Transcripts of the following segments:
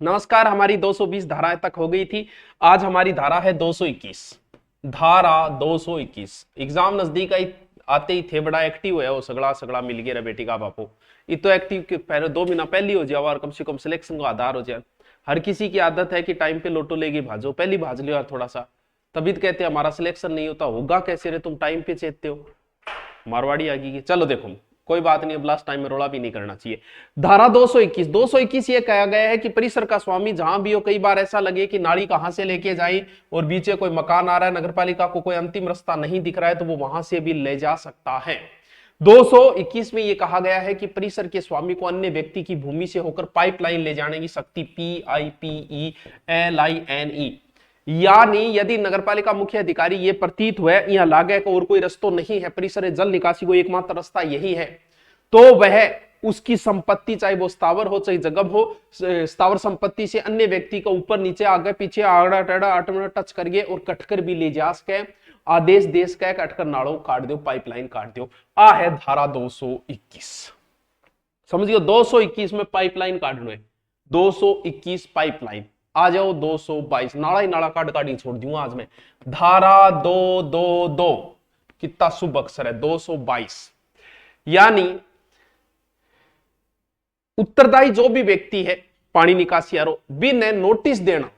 नमस्कार। हमारी 220 धाराएं तक हो गई थी। आज हमारी धारा है 221। धारा 221 एग्जाम नजदीक आई आते ही थे बड़ा एक्टिव है वो सगड़ा सगड़ा मिल गया रे बेटी का बापू। ये तो एक्टिव के पहले 2 महीना पहले हो जाओ और कम से कम सिलेक्शन का आधार हो जाए। हर किसी की आदत है कि टाइम पे लोटो लेके भाजो, पहले भाज लियो यार थोड़ा सा, तभी तो कहते हैं हमारा सिलेक्शन नहीं होता। होगा कैसे रे, तुम टाइम पे चेतते हो। मारवाड़ी आ गई। चलो देखो, कोई बात नहीं, अब लास्ट टाइम में रोड़ा भी नहीं करना चाहिए। धारा 221 ये कहा गया है कि परिसर का स्वामी जहां भी हो, कई बार ऐसा लगे कि नाली कहां से लेके जाए और बीच कोई मकान आ रहा है, नगरपालिका को कोई अंतिम रास्ता नहीं दिख रहा है, तो वो वहां से भी ले जा सकता है। 221 में यह कहा गया है कि परिसर के स्वामी को अन्य व्यक्ति की भूमि से होकर पाइपलाइन ले जाने की शक्ति, PIPELINE, यानी यदि नगरपालिका मुख्य अधिकारी ये प्रतीत हुए यहाँ लागे को और कोई रास्ता नहीं है, परिसर जल निकासी को एकमात्र रास्ता यही है, तो वह उसकी संपत्ति, चाहे वो स्थावर हो चाहे जगह हो, स्थावर संपत्ति से अन्य व्यक्ति को ऊपर नीचे आगे पीछे आड़ा टेढ़ा आटमना टच करिए और कटकर भी ले जा सके, आदेश देश का कटकर नाड़ों काट दो, पाइपलाइन काट दो। आ है धारा 221। समझियो 221 में पाइपलाइन काटना है। 221 पाइपलाइन। आ जाओ 222 नाला ही नाला काट काटी छोड़ दूंगा आज मैं। धारा 222 कितना शुभ अक्षर है 222, यानी उत्तरदायी जो भी व्यक्ति है पानी निकासी आरो बिना नोटिस देना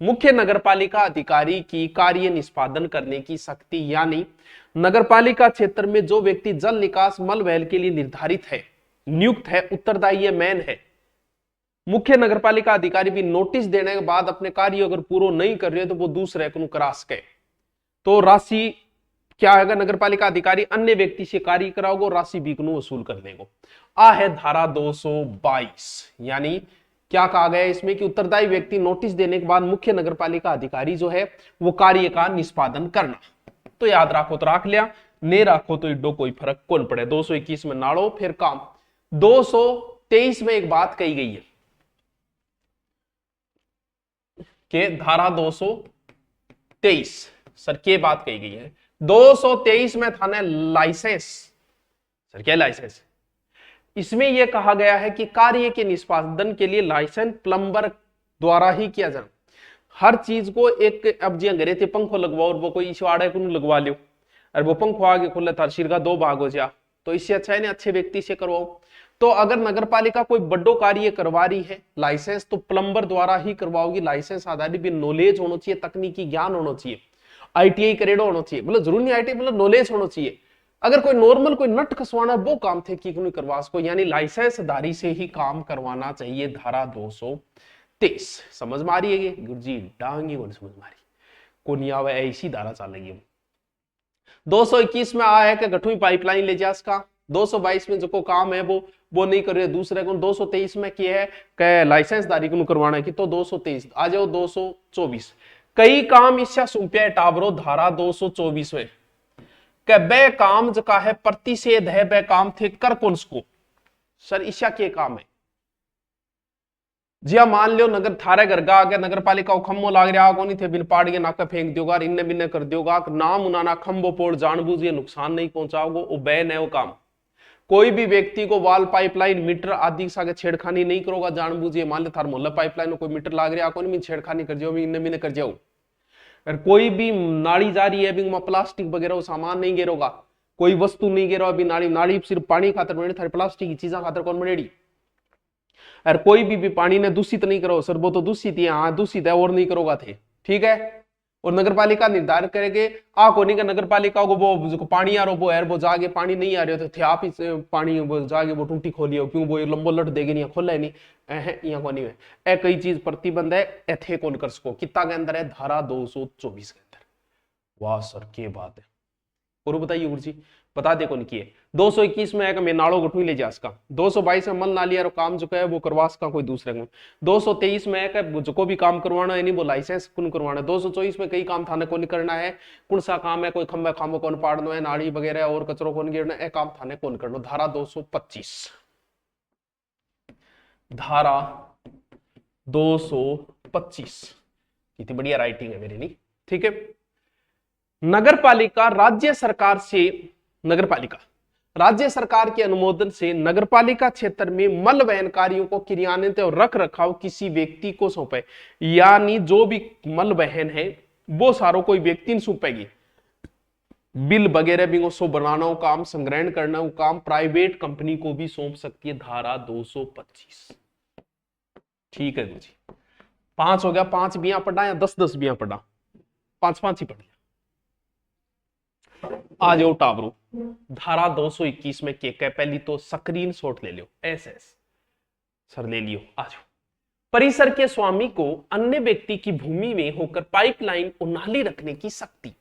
मुख्य नगरपालिका अधिकारी की कार्य निष्पादन करने की शक्ति, यानी नगरपालिका क्षेत्र में जो व्यक्ति जल निकास मल वहल के लिए निर्धारित है, नियुक्त है, उत्तरदायी मैन है, मुख्य नगरपालिका अधिकारी भी नोटिस देने के बाद अपने कार्य अगर पूरा नहीं कर रहे तो वो दूसरे को करा सके, तो राशि क्या है, नगरपालिका अधिकारी अन्य व्यक्ति से कार्य कराओगे, राशि भी वसूल कर देगा। आ है धारा 222, यानी क्या कहा गया इसमें कि उत्तरदायी व्यक्ति नोटिस देने के बाद मुख्य नगरपालिका अधिकारी जो है वो कार्य का निष्पादन करना। तो याद रखो तो रख लिया, नहीं रखो तो इड्डो कोई फर्क कौन पड़े। 221 में नाड़ो फिर काम। 223 में एक बात कही गई है कि धारा 223 सर क्या बात कही गई है 223 में थाने लाइसेंस, सर क्या लाइसेंस, इसमें यह कहा गया है कि कार्य के निष्पादन के लिए लाइसेंस प्लम्बर द्वारा ही किया जाना। हर चीज को एक, अब जी अंग्रेज थे पंखो लगवाओ और वो कोई इशवाड़े को लगवा लो, और वो पंखो आगे खुले थार सिर का 2 भाग हो जा, तो इससे अच्छा है ना अच्छे व्यक्ति से करवाओ। तो अगर नगरपालिका कोई बड़ो कार्य करवा रही है लाइसेंस तो प्लम्बर द्वारा ही करवाओगी। लाइसेंस आधारित भी नॉलेज होना चाहिए, तकनीकी ज्ञान होना चाहिए, ITI करेडो होना चाहिए, मतलब जरूर नहीं ITI, मतलब नॉलेज होना चाहिए। अगर कोई नॉर्मल कोई नट कसवाना वो काम थे कि करवा सको, यानी लाइसेंस धारी से ही काम करवाना चाहिए। धारा 223 समझ में आ रही है गुरुजी? डांगी को समझ में आ रही को नहीं आवे, ऐसी धारा चल रही है। 221 में आया है कि गठुई पाइपलाइन ले जा इसका। 222 में जो को काम है वो नहीं कर रहे दूसरे को। 223 में क्या है कि लाइसेंस धारी को करवाना है कि, तो 223 आ जाओ। 224 कई काम इच्छा सुंपिया टावरो। धारा 224 में कि बे काम जो का है प्रतिषेध है, बे काम थे कर कौन को, सर ईशा के काम है जी। मान लो नगर थारे घर का आगे नगरपालिका खम्बो लाग रहा को नहीं थे, बिन पाड़ के नाका फेंक दोगा, इन्ने बिन्ने कर दोगा, नाम उनाना खम्बो पोड़ जानबूझ नुकसान नहीं पहुंचाओगे, वो बैन है वो काम। कोई भी व्यक्ति को वाल पाइपलाइन मीटर आदि सागे छेड़खानी नहीं करोगा जानबूझिए। मान लो थार मोहल्ला पाइपलाइन में कोई मीटर लाग रहा को नहीं छेड़खानी कर जाओ, इन्ने बिन्ने कर जाओ। अगर कोई भी नाली जा रही है बिंग प्लास्टिक वगैरह सामान नहीं गिरोगा, कोई वस्तु नहीं गिरो अभी नाली, नाली सिर्फ पानी खातर बनेड़ी, थारी प्लास्टिक की चीजा खातर कौन बनेड़ी। और कोई भी पानी ने दूषित नहीं करो, सर वो तो दूषित है, हाँ दूषित है और नहीं करोगा थे, ठीक है। और नगरपालिका निर्धारित करेंगे आ को नहीं का नगरपालिका को वो जो पानी आ रहा वो है वो जाके पानी नहीं आ रहे थे आप ही पानी वो जाके वो टूटी खोलियो, क्यों वो लंबो लट देगे नहीं खोला नहीं यहाँ को नहीं है। ए कई चीज प्रतिबंध है, एथे कौन कर सको। कितना के अंदर है? धारा 224 के अंदर। वाह सर क्या बात है। और बताइए गुरु जी बता दे कौन की है। 221 में मैं नाड़ो गठुई ले जा इसका। 222 में मल नालिया काम जो है वो करवास का कोई दूसरे को। 223 में जो को भी काम करवाना है नहीं वो लाइसेंस कौन करवाना है। 224 में कई काम थाने को नहीं करना है, कौन सा काम है, कोई खंबे खामो कौन पाड़ना है, नाड़ी वगैरह और कचरो कौन गिरना है, काम थाने कौन करना। धारा 225, धारा 225 कितनी बढ़िया राइटिंग है मेरी, नहीं ठीक है। नगरपालिका राज्य सरकार से, नगरपालिका राज्य सरकार के अनुमोदन से नगरपालिका क्षेत्र में मल वहन कार्यों को क्रियान्वित और रख रखाव किसी व्यक्ति को सौंपे। यानी जो भी मल वहन है वो सारों कोई व्यक्ति सौंपेगी। बिल वगैरह भी उसको बनाना हो काम, संग्रहण करना हो काम, प्राइवेट कंपनी को भी सौंप सकती है। धारा 225। ठीक है जी, 5 हो गया। 5 बिया पढ़ा या 10 बिया पढ़ा? 5 ही पढ़ लिया। आ जाओ टावरो, धारा 221 में क्या पहली तो स्क्रीन शॉट ले लो। एस सर ले लियो। आ जाओ। परिसर के स्वामी को अन्य व्यक्ति की भूमि में होकर पाइपलाइन और नाली रखने की शक्ति।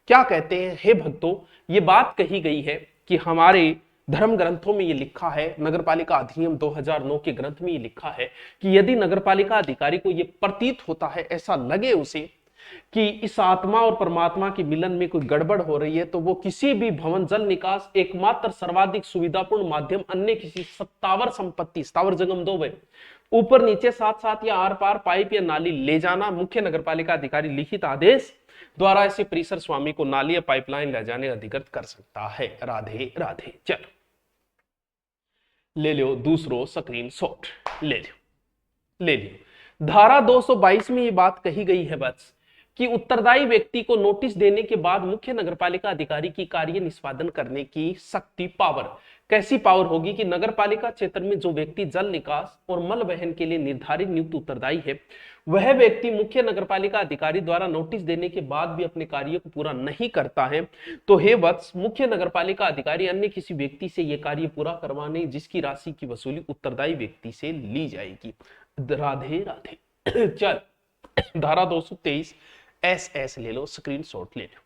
क्या कहते हैं? हे भक्तों, ये बात कही गई है कि हमारे धर्म ग्रंथों में ये लिखा है, नगरपालिका अधिनियम 2009 के ग्रंथ में ये लिखा है कि यदि नगरपालिका अधिकारी को ये प्रतीत होता है, ऐसा लगे उसे कि इस आत्मा और परमात्मा के मिलन में कोई गड़बड़ हो रही है, तो वो किसी भी भवन जल निकास एकमात्र सर्वाधिक सुविधापूर्ण माध्यम अन्य किसी स्थावर संपत्ति, स्थावर जंगम दो भाई, ऊपर नीचे साथ साथ या आर पार पाइप या नाली ले जाना, मुख्य नगरपालिका अधिकारी लिखित आदेश द्वारा ऐसे परिसर स्वामी को नाली या पाइपलाइन ले जाने अधिकृत कर सकता है। राधे राधे। चलो ले लो दूसरो स्क्रीन शॉट, ले लियो। धारा 222 में ये बात कही गई है बस कि उत्तरदायी व्यक्ति को नोटिस देने के बाद मुख्य नगरपालिका अधिकारी की कार्य निष्पादन करने की शक्ति, पावर। कैसी पावर होगी कि नगरपालिका क्षेत्र में जो व्यक्ति जल निकास और मल वहन के लिए निर्धारित नियुक्त उत्तरदायी है, वह व्यक्ति मुख्य नगरपालिका अधिकारी द्वारा नोटिस देने के बाद भी अपने कार्य को पूरा नहीं करता है, तो हे वत्स, मुख्य नगरपालिका अधिकारी अन्य किसी व्यक्ति से यह कार्य पूरा करवाने जिसकी राशि की वसूली उत्तरदायी व्यक्ति से ली जाएगी। राधे राधे। चल धारा 223 एस ले लो, स्क्रीनशॉट ले लो।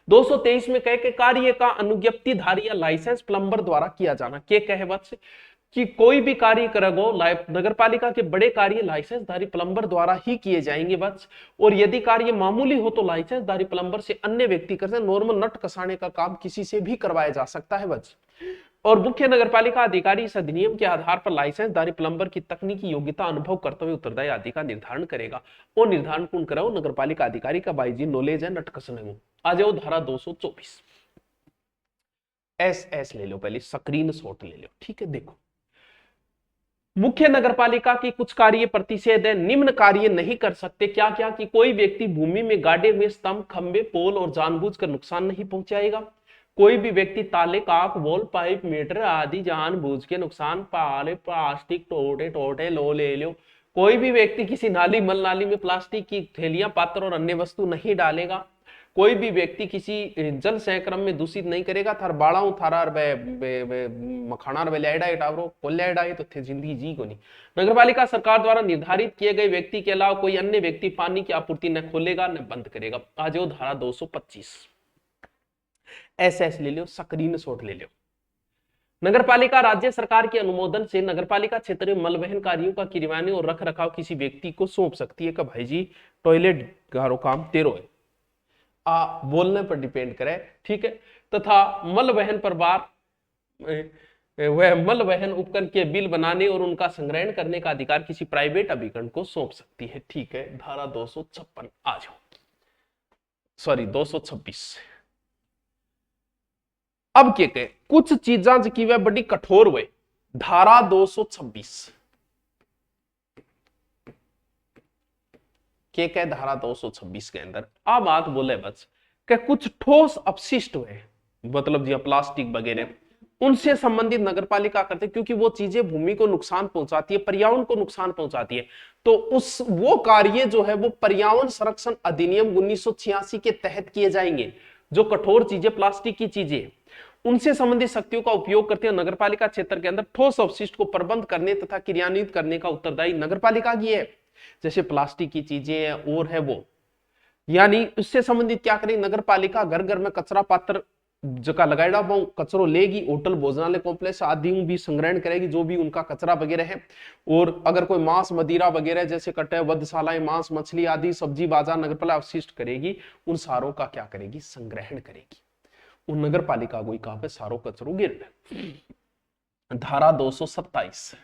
223 में कह के कार्य का अनुज्ञप्तिधारी या लाइसेंस प्लम्बर द्वारा किया जाना। क्या कहे वत्स कि कोई भी कार्य करेगो नगरपालिका के बड़े कार्य लाइसेंसधारी प्लम्बर द्वारा ही किए जाएंगे वत्स। और यदि कार्य मामूली हो तो लाइसेंसधारी प्लम्बर से अन्य व्यक्ति करते, नॉर्मल नट कसाने का काम किसी से भी करवाया जा सकता है वत्स। और मुख्य नगरपालिका अधिकारी इस अधिनियम के आधार पर लाइसेंसधारी प्लम्बर की तकनीकी योग्यता, अनुभव, कर्तव्य, उत्तरदायी आदि का निर्धारण करेगा। और निर्धारण कौन कराओ? नगरपालिका अधिकारी का बाई जी नॉलेज है नट कसने में। आ जाओ धारा 224 एस ले लो, पहले स्क्रीन शॉट ले लो। ठीक है, देखो मुख्य नगरपालिका की कुछ कार्य प्रतिषेध है, निम्न कार्य नहीं कर सकते। क्या क्या? कि कोई व्यक्ति भूमि में गाड़े हुए स्तंभ, खंबे, पोल और जानबूझकर नुकसान नहीं पहुंचाएगा। कोई भी व्यक्ति ताले, काक, वॉल, पाइप, मीटर आदि जानबूझ के नुकसान पाले, प्लास्टिक टोटे लो ले लो। कोई भी व्यक्ति किसी नाली, मल नाली में प्लास्टिक की थैलियां, पात्र और अन्य वस्तु नहीं डालेगा। कोई भी व्यक्ति किसी जल संक्रम में दूषित नहीं करेगा। थार बाड़ाऊ थारा मखाना लेडा टावरो कोल्लेडा तो थे जिंदगी जी को नहीं। नगरपालिका सरकार द्वारा निर्धारित किए गए व्यक्ति के अलावा कोई अन्य व्यक्ति पानी की आपूर्ति न खोलेगा न बंद करेगा। आ जाओ धारा 225 एस ले लो, स्क्रीन शॉट ले लो। नगरपालिका राज्य सरकार के अनुमोदन से नगरपालिका क्षेत्र में मल वहन कार्यों का किरवाने और रख रखाव किसी व्यक्ति को सौंप सकती है। का भाई जी टॉयलेट गारो काम तेरो है, बोलने पर डिपेंड करे। ठीक है, तथा मल वहन पर बार वह मल वहन उपकरण के बिल बनाने और उनका संग्रहण करने का अधिकार किसी प्राइवेट अभिकरण को सौंप सकती है। ठीक है, धारा 256 आ जाओ, सॉरी 226। अब क्या कहे? कुछ चीजा की वह बड़ी कठोर हुए। धारा 226 के कहे? धारा 226 के अंदर आ बात बोले बस कि कुछ ठोस अपशिष्ट हुए, मतलब जी प्लास्टिक वगैरह, उनसे संबंधित नगरपालिका करते, क्योंकि वो चीजें भूमि को नुकसान पहुंचाती है, पर्यावरण को नुकसान पहुंचाती है। तो उस वो कार्य जो है वो पर्यावरण संरक्षण अधिनियम 1986 के तहत किए जाएंगे। जो कठोर चीजें, प्लास्टिक की चीजें, उनसे संबंधित शक्तियों का उपयोग करते हैं। नगरपालिका क्षेत्र के अंदर ठोस अपशिष्ट को प्रबंध करने तथा क्रियान्वित करने का उत्तरदायी नगरपालिका की है। जैसे प्लास्टिक की चीजें और है वो, यानी उससे संबंधित क्या करें? नगरपालिका घर घर में कचरा पात्र जगह लगाएगा, वो कचरो लेगी, होटल भोजनालय कॉम्प्लेक्स आदि भी संग्रहण करेगी जो भी उनका कचरा वगैरह है। और अगर कोई मांस मदिरा वगैरह जैसे कटे वधशालाएं, मांस मछली आदि सब्जी बाजार नगरपालिका अवशिष्ट करेगी, उन सारों का क्या करेगी? संग्रहण करेगी। उन नगरपालिका को कहां पे सारो कचरो गिर। धारा 227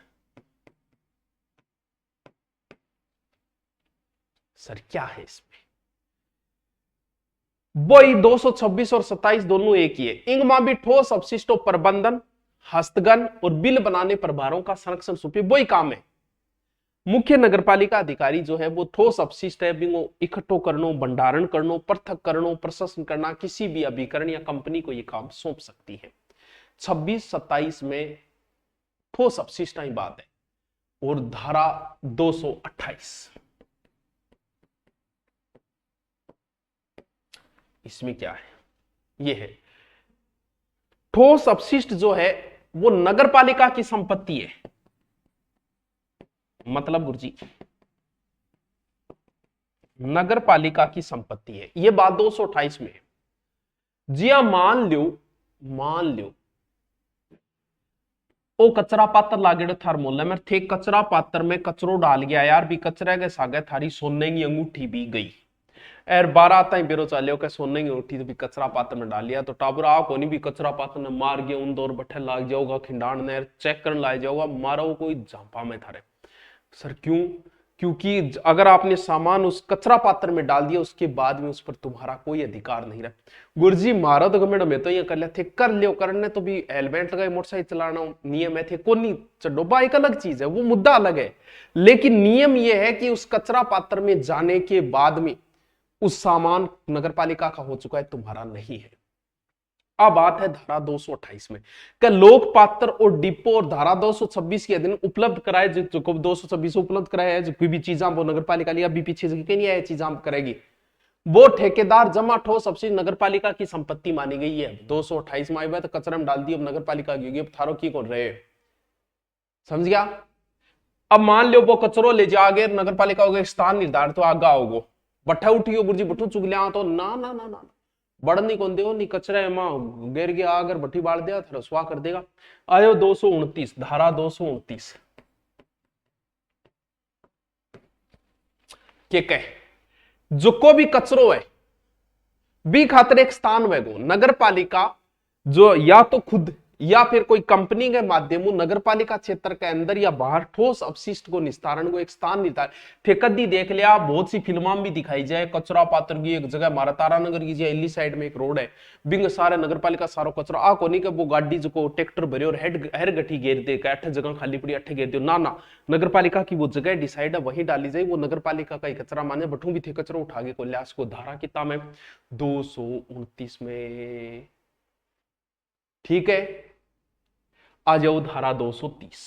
सर क्या है इसमें? वही 226 और 27 दोनों एक ही है। इनमें भी ठोस अपशिष्टों प्रबंधन, हस्तगन और बिल बनाने प्रभारों का संरक्षण सौंपे वही काम है। मुख्य नगरपालिका अधिकारी जो है वो ठोस अपशिष्ट है बिंगो इकट्ठो करनो, भंडारण करनो, पृथक करनो, प्रशासन करना, किसी भी अभिकरण या कंपनी को ये काम सौंप सकती है। 26-27 में ठोस अपशिष्ट की बात है। और धारा 228 इसमें क्या है, ये है ठोस अपशिष्ट जो है वो नगरपालिका की संपत्ति है। मतलब गुरुजी नगरपालिका की संपत्ति है, ये बात 228 में है। जी हाँ, मान लो ओ कचरा पात्र लागेड़ो थार मोहल्ले में थे, कचरा पात्र में कचरो डाल गया यार, भी कचरे के सागे थारी सोने की अंगूठी भी गई। एर 12 आता ही बेरो चालियो के सोने की अंगूठी तो भी कचरा पात्र में डाल लिया, तो टाबर आ कोनी भी कचरा पात्र ने मार गया उन दौर बैठे लाग जाओगा, खिंडाण ने चेक करने लाग जाओगा, मारो कोई झांपा में थारे। सर क्यों? क्योंकि अगर आपने सामान उस कचरा पात्र में डाल दिया उसके बाद में उस पर तुम्हारा कोई अधिकार नहीं रहा। गुरुजी मारो तो मैडम मैं तो ये कर लिया थे, कर लियो, करने तो भी हेलमेट लगाए मोटरसाइकिल चलाना नियम है थे, को नहीं चढ़ो बाइक अलग चीज है, वो मुद्दा अलग है। लेकिन नियम ये है कि उस कचरा पात्र में जाने के बाद में उस सामान नगरपालिका का हो चुका है, तुम्हारा नहीं है। अब बात है धारा 228 में क्या लोक पात्र और डिपो और धारा 226 के अधीन उपलब्ध कराए, जो 226 उपलब्ध कराया है, जो कोई भी चीजा वो नगरपालिका लिया भी पीछे से नहीं आया चीजा करेगी, वो ठेकेदार जमा ठोस अपशिष्ट नगरपालिका की संपत्ति मानी गई है। 228 में आए तो कचरा में डाल दी, अब नगरपालिका की होगी, अब थारो की कौन रहे, समझ गया? अब मान लो वो कचरो ले जागे नगरपालिका हो स्थान निर्धारित तो आगा होगो, बट्ठा उठियो गुरुजी बट्ठू चुग लिया तो ना ना ना ना बढ़नी कौन देव नहीं, कचरे में गिर गया अगर भट्टी बाढ़ दिया तो रसवा कर देगा। आयो 229 धारा 229 के कहे जो को भी कचरो है बी खातर एक स्थान वेगो नगरपालिका जो या तो खुद या फिर कोई कंपनी के माध्यम नगरपालिका क्षेत्र के अंदर या बाहर ठोस अपशिष्ट को निस्तारण को एक स्थान निर्धारित थे। कदी देख लिया बहुत सी फिल्मां भी दिखाई जाए, कचरा पात्र की एक जगह मारा तारानगर की एली साइड में एक रोड है, बिंग सारे नगरपालिका सारो कचरा आ कोनी के वो गाड़ी जो ट्रैक्टर भरे और हेर गठी घेर दे अठ जगह खाली पड़ी अठ घेर दो ना नगरपालिका की वो जगह डिसाइड है वही डाली जाए, वो नगरपालिका का ही कचरा माने बठू भी थे कचरा उठा के को लिया उसको धारा कितना में 229 में। ठीक है, आ जाओ धारा 230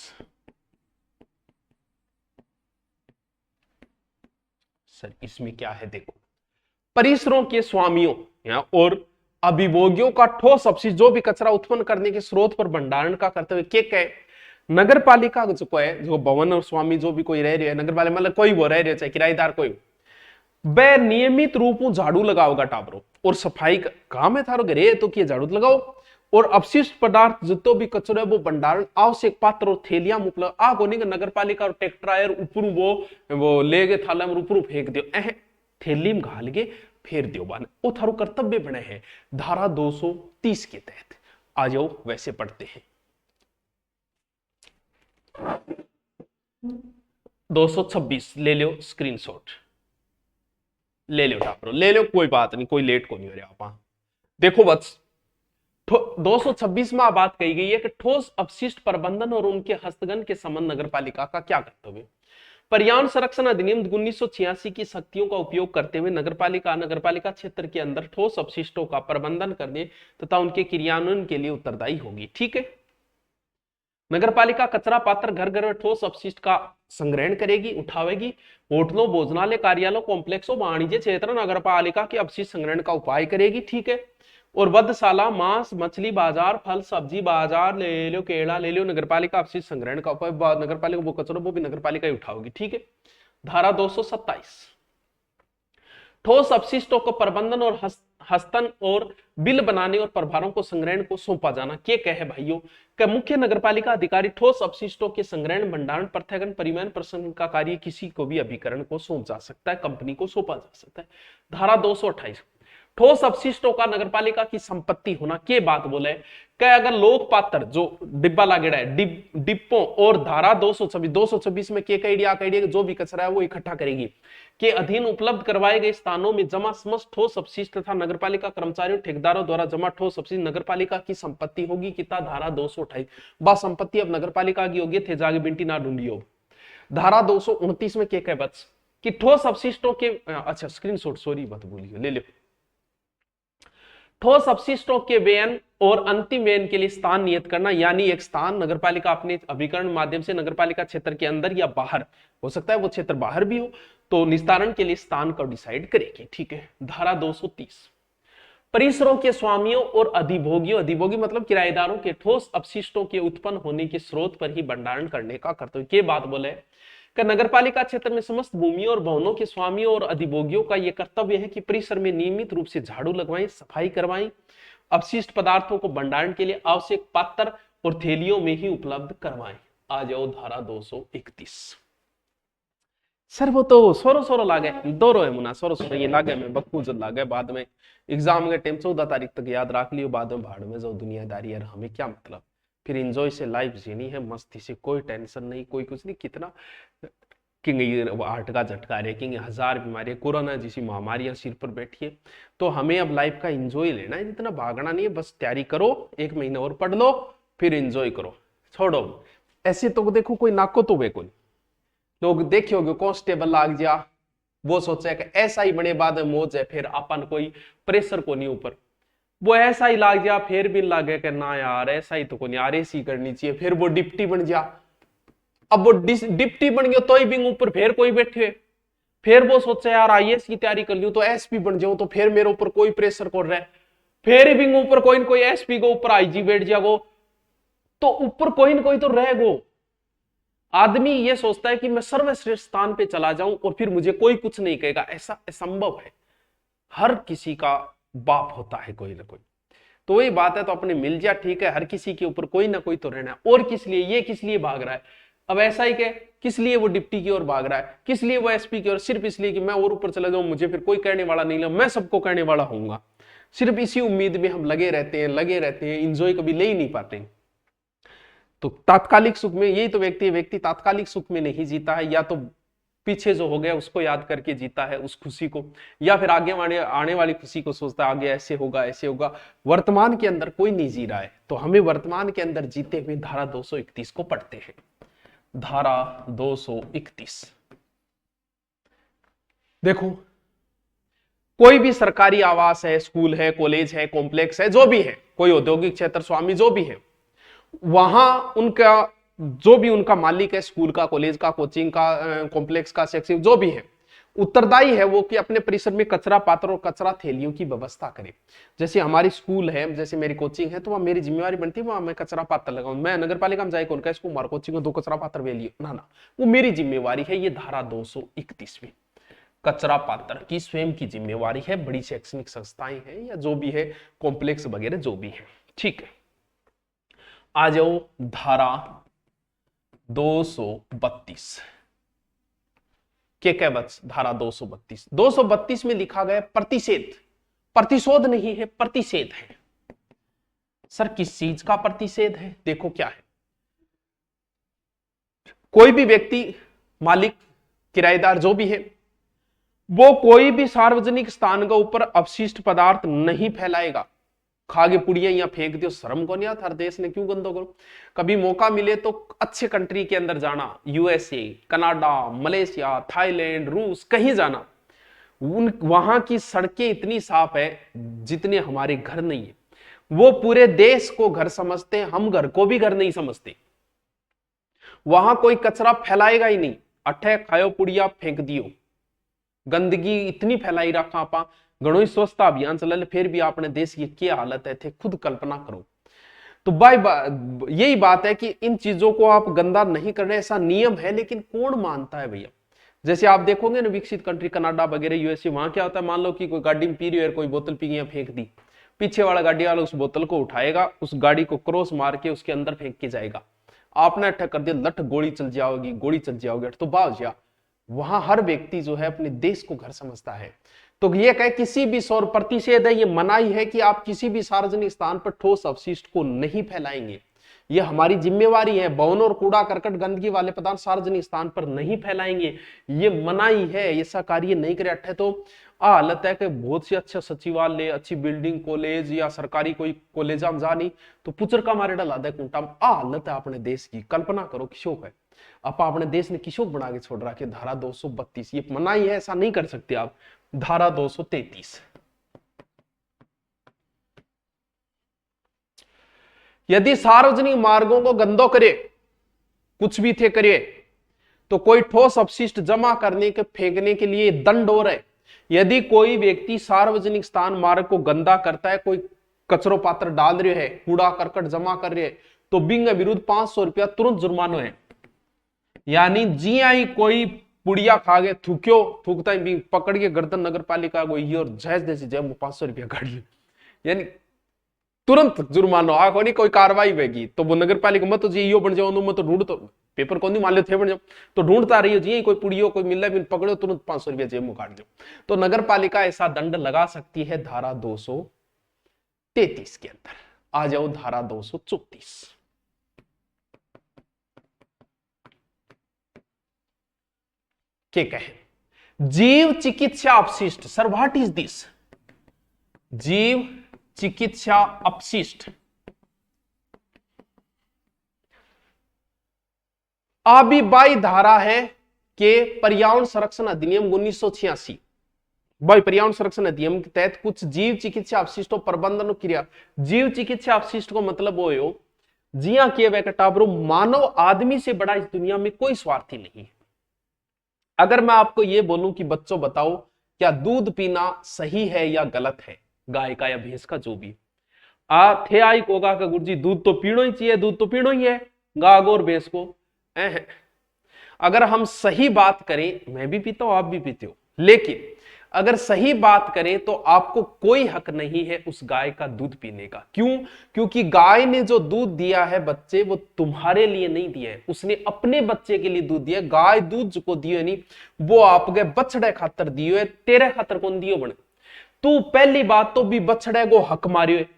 सर इसमें क्या है देखो, परिसरों के स्वामियों और अभिभोगियों का ठोस अपशिष्ट जो भी कचरा उत्पन्न करने के स्रोत पर भंडारण का कर्तव्य के कहे नगरपालिका जो है, जो भवन और स्वामी जो भी कोई रह रहे हैं नगरपालिका मतलब कोई वो रह रहे चाहे किराएदार कोई, वह नियमित रूप में झाड़ू लगाओगा टाबरो और सफाई का काम है थारो घरे तो किए झाड़ू लगाओ, और अपशिष्ट पदार्थ जितो भी कचरो है वो भंडारण आवश्यक पात्र और थैलियां उपलब्ध आ कोनी नगर पालिका और ट्रैक्टर आयर ऊपर वो ले गए थाला में ऊपर फेंक दियो थैली में घाल के फेर दियो बाने, वो थारो कर्तव्य बने हैं धारा 230 के तहत। आ जाओ वैसे पढ़ते हैं 226 ले लो स्क्रीनशॉट ले लो टापरो ले लो, कोई बात नहीं कोई लेट को नहीं हो रहा आप देखो बस 226 में बात कही गई है कि ठोस अपशिष्ट प्रबंधन और उनके हस्तगन के संबंध नगरपालिका का क्या कर्तव्य। पर्यावरण संरक्षण अधिनियम 1986 की शक्तियों का उपयोग करते हुए नगरपालिका क्षेत्र के अंदर ठोस अपशिष्टों का प्रबंधन करने तथा उनके क्रियान्वयन के लिए उत्तरदायी होगी। ठीक है, नगरपालिका कचरा पात्र घर घर में ठोस अपशिष्ट का संग्रहण करेगी, उठावेगी, होटलों भोजनालय कार्यालयों कॉम्प्लेक्सों वाणिज्य क्षेत्र नगरपालिका के अपशिष्ट संग्रहण का उपाय करेगी। ठीक है, और वधशाला मांस मछली बाजार फल सब्जी बाजार ले लो केला ले लो नगरपालिका अपशिष्ट संग्रहण का उपाय नगरपालिका वो कचरा वो भी नगरपालिका ही उठाओगी। ठीक है, धारा 227 ठोस अपशिष्टों को प्रबंधन और हस्तन और बिल बनाने और प्रभारों को संग्रहण को सौंपा जाना। क्या कहे भाइयों कि मुख्य नगरपालिका अधिकारी ठोस अपशिष्टों के संग्रहण भंडारण पृथकन परिवहन प्रसंग का कार्य किसी को भी अभिकरण को सौंप जा सकता है, कंपनी को सौंपा जा सकता है। धारा 228 ठोस अपशिष्टों का नगरपालिका की संपत्ति होना के बात बोले क्या अगर लोक पात्र जो डिब्बा लागेड़ा है डिब्बों और धारा 226 में के कही जो भी कचरा है वो इकट्ठा करेगी के अधीन उपलब्ध करवाए गए स्थानों में जमा समस्त ठोस अपशिष्ट तथा नगरपालिका कर्मचारियों ठेकेदारों द्वारा जमा ठोस अपशिष्ट नगरपालिका की संपत्ति होगी कितना धारा 228 बा संपत्ति अब नगरपालिका की होगी थे जागे बिंटी ना ढूंढियो। धारा 229 में के बच कि ठोस अपशिष्टों के अच्छा स्क्रीनशॉट सॉरी बात बोलिए ले लो। ठोस अपशिष्टों के व्ययन और अंतिम व्ययन के लिए स्थान नियत करना यानी एक स्थान नगरपालिका अपने अभिकरण माध्यम से नगरपालिका क्षेत्र के अंदर या बाहर हो सकता है वो क्षेत्र बाहर भी हो तो निस्तारण के लिए स्थान को डिसाइड करेगी। ठीक है। धारा 230 परिसरों के स्वामियों और अधिभोगी मतलब किराएदारों के ठोस अपशिष्टों के उत्पन्न होने के स्रोत पर ही भंडारण करने का कर्तव्य के बात बोले कि नगरपालिका क्षेत्र में समस्त भूमियों और भवनों के स्वामियों और अधिभोगियों का यह कर्तव्य है कि परिसर में नियमित रूप से झाड़ू लगवाएं, सफाई करवाएं, अपशिष्ट पदार्थों को भंडारण के लिए आवश्यक पात्र और थैलियों में ही उपलब्ध करवाएं। आ जाओ धारा 231। सर वो तो सोरो लागे दोरो है मुना सोरो ये लागे में बक्कू जो लागे बाद में एग्जाम के टाइम 14 तारीख तक याद रख लियो बाद में भाड़ में जाओ दुनियादारी यार हमें क्या मतलब फिर एंजॉय से लाइफ जीनी है मस्ती से कोई टेंशन नहीं कोई कुछ नहीं कितना किंग हार्ट का झटका रहे किंग 1000 बीमारियां कोरोना जैसी महामारियां सिर पर बैठी है तो हमें अब लाइफ का एंजॉय लेना है जितना भागना नहीं है बस तैयारी करो 1 महीना और पढ़ लो फिर एंजॉय करो छोड़ो ऐसे तो देखो कोई नाको तो वे कोई लोग देखियोगे कांस्टेबल लाग जा वो सोचा कि ऐसा ही बने बाद में मौज है फिर अपन कोई प्रेशर को नहीं ऊपर वो ऐसा ही लाग जा फिर भी लागे कि ना यार ऐसा ही तो को नहीं यार ऐसी करनी चाहिए फिर वो डिप्टी बन जा अब वो डिप्टी बन गया तो ही भी ऊपर फिर कोई बैठे फिर वो सोचा यार आईएएस की तैयारी कर लियो तो एसपी बन जाऊं तो फिर मेरे ऊपर कोई प्रेशर कर रहा है फिर भी ऊपर कोई न कोई एसपी को ऊपर आईजी बैठ जागो तो ऊपर कोई न कोई तो रहेगो। आदमी ये सोचता है कि मैं सर्वश्रेष्ठ स्थान पे चला जाऊं और फिर मुझे कोई कुछ नहीं कहेगा ऐसा असंभव है। हर किसी का बाप होता है कोई ना कोई तो वही बात है तो अपने मिल जा ठीक है हर किसी के ऊपर कोई ना कोई तो रहना है और किस लिए ये किस लिए भाग रहा है अब ऐसा ही क्या किस लिए वो डिप्टी की ओर भाग रहा है किस लिए वो एसपी की ओर सिर्फ इसलिए कि मैं और ऊपर चला जाऊं मुझे फिर कोई कहने वाला नहीं मैं सबको कहने वाला होऊंगा सिर्फ इसी उम्मीद में हम लगे रहते हैं इंजॉय कभी ले ही नहीं पाते। तो तात्कालिक सुख में यही तो व्यक्ति तात्कालिक सुख में नहीं जीता है या तो पीछे जो हो गया उसको याद करके जीता है उस खुशी को या फिर आगे आने वाली खुशी को सोचता है आगे ऐसे होगा वर्तमान के अंदर कोई नहीं जी रहा है तो हमें वर्तमान के अंदर जीते हुए धारा 231 को पढ़ते हैं। धारा 231 देखो कोई भी सरकारी आवास है स्कूल है कॉलेज है कॉम्प्लेक्स है जो भी है कोई औद्योगिक क्षेत्र स्वामी जो भी है वहां उनका जो भी उनका मालिक है स्कूल का कॉलेज का कोचिंग का कॉम्प्लेक्स का सेक्शन जो भी है उत्तरदायी है वो कि अपने परिसर में कचरा पात्र और कचरा थैलियों की व्यवस्था करे। जैसे हमारी स्कूल है जैसे मेरी कोचिंग है तो वहां मेरी जिम्मेवारी बनती है वहां मैं कचरा पात्र लगाऊं मैं नगर पालिका में जाए कौन का इसको मार कोचिंग में 2 कचरा पात्र वे लियो ना वो मेरी जिम्मेवारी है। ये धारा 231 में कचरा पात्र की स्वयं की जिम्मेवारी है बड़ी शैक्षणिक संस्थाएं हैं या जो भी है कॉम्प्लेक्स वगैरह जो भी है। ठीक है आ जाओ धारा 232 क्या बच धारा 232 में लिखा गया प्रतिशोध नहीं है प्रतिषेध है। सर किस चीज का प्रतिषेध है देखो क्या है कोई भी व्यक्ति मालिक किराएदार जो भी है वो कोई भी सार्वजनिक स्थान के ऊपर अपशिष्ट पदार्थ नहीं फैलाएगा। खागे पुड़िया या फेंक दियो शर्म को नहीं आता हर देश ने क्यों गंदो करो। कभी मौका मिले तो अच्छे कंट्री के अंदर जाना यूएसए कनाडा मलेशिया थाईलैंड रूस कहीं जाना वहां की सड़कें इतनी साफ है जितने हमारे घर नहीं है। वो पूरे देश को घर समझते हैं हम घर को भी घर नहीं समझते। वहां कोई कचरा फैलाएगा ही नहीं अठे खायो पुड़िया फेंक दियो गंदगी इतनी फैलाई रखा आपा घणो ही स्वच्छता अभियान चल फिर भी अपने देश की क्या हालत है थे खुद कल्पना करो। तो यही बात है कि इन चीजों को आप गंदा नहीं कर रहे ऐसा नियम है लेकिन कौन मानता है भैया। जैसे आप देखोगे ना विकसित कंट्री कनाडा वगैरह यूएसए वहां क्या होता है मान लो कि कोई गाड़ी में पी रही है कोई बोतल पी गई फेंक दी पीछे वाला गाड़ी वाला उस बोतल को उठाएगा उस गाड़ी को क्रॉस मार के उसके अंदर फेंक के जाएगा। आपने अटैक कर दिया लठ गोली चल जाओगी तो बाज जा। वहां हर व्यक्ति जो है अपने देश को घर समझता है तो ये कहे किसी भी सौर प्रतिषेध है, ये मनाही है कि आप किसी भी सार्वजनिक स्थान पर ठोस अपशिष्ट को नहीं फैलाएंगे। ये हमारी जिम्मेवारी है, भवन और कूड़ा करकट गंदगी वाले पदार्थ सार्वजनिक स्थान पर नहीं फैलाएंगे, ये मनाही है, ऐसा कार्य नहीं करे। अट्ठे तो हालत है कि बहुत से अच्छा सचिवालय, अच्छी बिल्डिंग, कॉलेज या सरकारी कोई कॉलेज हम जा नहीं तो पुचर का मारे डला दे कुंटा। हालत है अपने देश की, कल्पना करो किशोक है आप अपने देश ने किशोक बना के छोड़ रहा कि धारा 232 ये मनाही है, ऐसा नहीं कर सकते आप। धारा 233, यदि सार्वजनिक मार्गों को गंदो करे, कुछ भी थे करे, तो कोई ठोस अपशिष्ट जमा करने के फेंकने के लिए दंड हो रहे। यदि कोई व्यक्ति सार्वजनिक स्थान मार्ग को गंदा करता है, कोई कचरो पात्र डाल रहे है, कूड़ा करकट जमा कर रहे है, तो बिंग विरुद्ध 500 रुपया तुरंत जुर्मानो है। यानी जी आई कोई पुड़िया खा गए, थूक्यो, थूकता ही बिंग पकड़ के गर्दन नगर पालिका गई और जैस जैसी जय 500 रुपया काट लिया, यानी तुरंत जुर्मानो आखो नहीं कोई कार्रवाई होगी। तो वो नगर पालिका मत तो जी बन जाओ, मत तो ढूंढ तो पेपर कौन मान लेते बन जाओ, तो ढूंढता रही हो जी कोई पुड़ियो कोई मिल रहा पकड़ो, तुरंत 500 रुपया जेब में काट दो। तो नगर पालिका ऐसा दंड लगा सकती है धारा 233 के अंदर। आ जाओ धारा 234, के कहे जीव चिकित्सा अपशिष्ट। Sir what is this? जीव चिकित्सा अपशिष्ट अविवाही धारा है कि पर्यावरण संरक्षण अधिनियम 1986, भाई पर्यावरण संरक्षण अधिनियम के तहत कुछ जीव चिकित्सा अपशिष्टों प्रबंधन क्रिया। जीव चिकित्सा अपशिष्ट को मतलब वो हो जिया किए वह टाबरो, मानव आदमी से बड़ा इस दुनिया में कोई स्वार्थी नहीं है। अगर मैं आपको यह बोलूं कि बच्चों बताओ क्या दूध पीना सही है या गलत है, गाय का या भैंस का, जो भी थे आई कोगा का गुरुजी दूध तो पीनो ही चाहिए, दूध तो पीनो ही है गाय और भैंस को। अगर हम सही बात करें, मैं भी पीता हूं आप भी पीते हो, लेकिन अगर सही बात करें तो आपको कोई हक नहीं है उस गाय का दूध पीने का। क्यों? क्योंकि गाय ने जो दूध दिया है बच्चे, वो तुम्हारे लिए नहीं दिया है, उसने अपने बच्चे के लिए दूध दिया। गाय दूध को दियो नहीं, वो आपके बछड़े खातर दियो है, तेरे खातर कौन दियो बने। तू पहली बात तो भी बछड़े को हक मारियो है।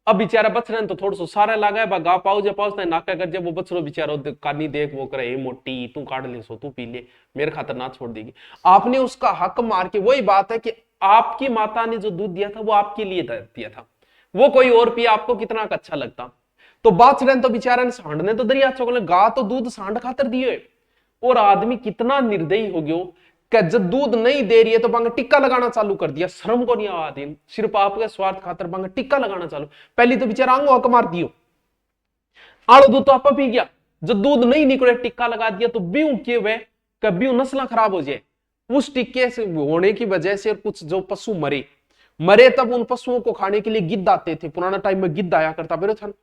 अब बेचारा बछड़े तो थोड़ा सा सारा लगा है, गा पाओ जा पाओ नाका कर जब वो बछड़ो बेचारा कानी देख वो करे मोटी तू काट ले सो तू पी ले, मेरे खातर ना छोड़ देगी। आपने उसका हक मार के, वही बात है कि आपकी माता ने जो दूध दिया था वो आपके लिए दिया था, वो कोई और पिया आपको कितना अच्छा लगता। तो बछड़े तो बेचारा ने सांड ने तो दरिया चौक गा तो दूध सांड खातर दिए। और आदमी कितना निर्दयी हो गयो कि जब दूध नहीं दे रही है तो बांगे टिक्का लगाना चालू कर दिया। शर्म को नहीं आती, सिर्फ आपके स्वार्थ खातर बांगे टिक्का लगाना चालू। पहली तो बेचारा आंगो हक मार दियो, आड़ो दूध तो आपा पी गया, जब दूध नहीं निकले टिक्का लगा दिया तो ब्यू के वे कभी नस्ल खराब हो जाए। उस टिक्के से होने की वजह से कुछ जो पशु मरे तब उन पशुओं को खाने के लिए गिद्ध आते थे। पुराना टाइम में गिद्ध आया करता बेरो था,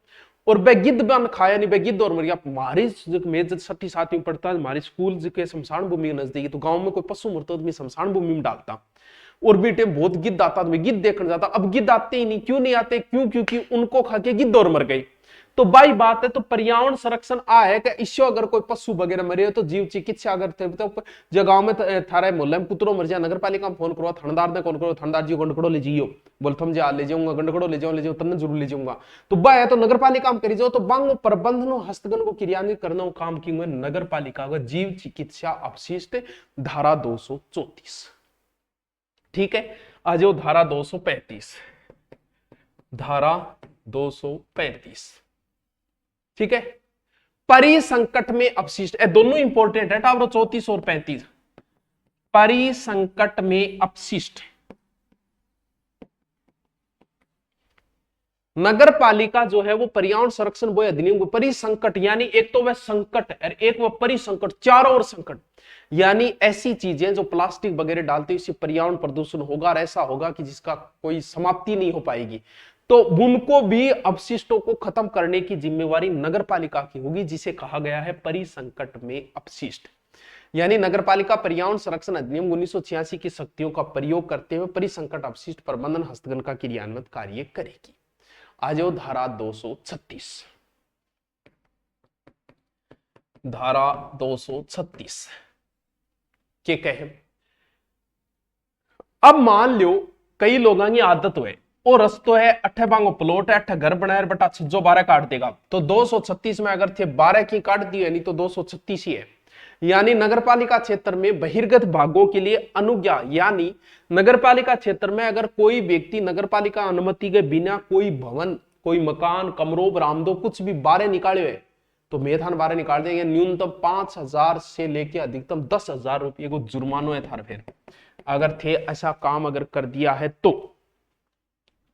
और बे गिद्ध बन खाया नहीं, बे गिद्ध और मर गया। हमारे में जब छठी सातवीं पढ़ता हमारे स्कूल के शमशान भूमि के नजदीक, तो गांव में कोई पशु मरता तो मैं शमशान भूमि में डालता, और बेटे बहुत गिद्ध आता तो मैं गिद्ध देखने जाता। अब गिद्ध आते ही नहीं, क्यों नहीं आते? क्यों? क्योंकि उनको खा के गिद्ध और मर गई। तो बाई बात है, तो पर्यावरण संरक्षण आ है कि इससे अगर कोई पशु वगैरह मरे हो तो जीव चिकित्सा अगर थे तो गांव में थारे मोहल्ले में कुतरो मर जाए, नगर पालिका में फोन करो, थानेदार ने कॉल करो, थानेदार जी गंडकड़ो ले जियो, बोल थम जा ले जाऊंगा, गंडकड़ो ले जाओ तन्ने जरूर ले जाऊंगा। तो बा है तो नगर पालिका में करी जाओ, तो बंग प्रबंधन हस्तगन को क्रियान्वित करना काम की नगर पालिका का जीव चिकित्सा अपशिष्ट धारा 234। ठीक है, आ जाओ धारा 235। धारा 235, ठीक है, परिसंकट में अपशिष्ट, दोनों इंपॉर्टेंट है टावर 34 और 35। परिसंकट में अपशिष्ट, नगर पालिका जो है वो पर्यावरण संरक्षण बोर्ड अधिनियम को परिसंकट, यानी एक तो वह संकट और एक वह परिसंकट, चारों ओर संकट, यानी ऐसी चीजें जो प्लास्टिक वगैरह डालते हैं इससे पर्यावरण प्रदूषण होगा और ऐसा होगा कि जिसका कोई समाप्ति नहीं हो पाएगी। तो उनको भी अपशिष्टों को खत्म करने की जिम्मेवारी नगर पालिका की होगी, जिसे कहा गया है परिसंकट में अपशिष्ट। यानी नगर पालिका पर्यावरण संरक्षण अधिनियम 1986 की शक्तियों का प्रयोग करते हुए परिसंकट अपशिष्ट प्रबंधन हस्तगन का क्रियान्वित कार्य करेगी। आ जाओ धारा 236। धारा 236 के कहे अब मान लो कई लोगों की आदत हुए और रस्तो है अठे बांगो प्लॉट है, अठे घर बनाया बटा छज्जो 12 काट देगा, तो 236 में अगर थे 12 की काट दी है, नहीं तो 236 ही है। यानी नगरपालिका क्षेत्र में बहिर्गत भागों के लिए अनुज्ञा, यानी नगरपालिका क्षेत्र में अगर कोई व्यक्ति नगरपालिका अनुमति के बिना कोई भवन, कोई मकान, कमरों, बरामदों कुछ भी बाहर निकाले हुए तो मेथान बाहर निकाल देंगे। न्यूनतम 5,000 से लेके अधिकतम 10,000 रुपये को जुर्मानो है थार फिर अगर थे ऐसा काम अगर कर दिया है तो।